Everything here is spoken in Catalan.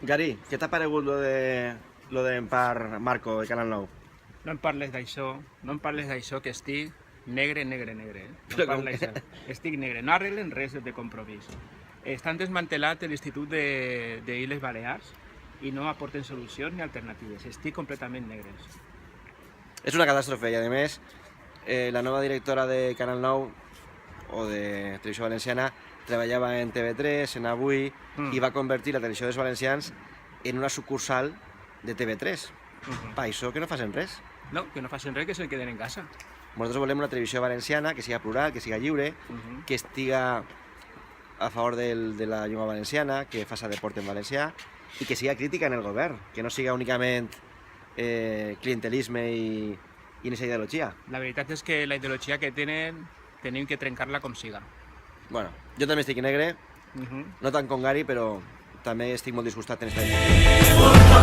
Gary, què t'ha paregut lo de Empar Marco de Canal 9? No em parles d'això, que estic negre. No Però em parles d'això. Estic negre, no arreglen res de Compromís. Estan desmantelat l'Institut d'Illes Balears i no aporten solucions ni alternatives. Estic completament negre. És una catàstrofe i, a més, la nova directora de Canal 9 o de Televisió Valenciana treballava en TV3, en Avui, i va convertir la televisió dels valencians en una sucursal de TV3. Per això que no facin res. No, que no facin res, que se'n queden en casa. Nosaltres volem una televisió valenciana que siga plural, que siga lliure, que estiga a favor de la llengua valenciana, que faça deport en valencià i que siga crítica en el govern, que no siga únicament clientelisme i aquesta ideologia. La veritat és que la ideologia que tenen tenim que trencar-la com siga. Bueno, jo també estic negre, no tant com Gary, però també estic molt disgustat en aquesta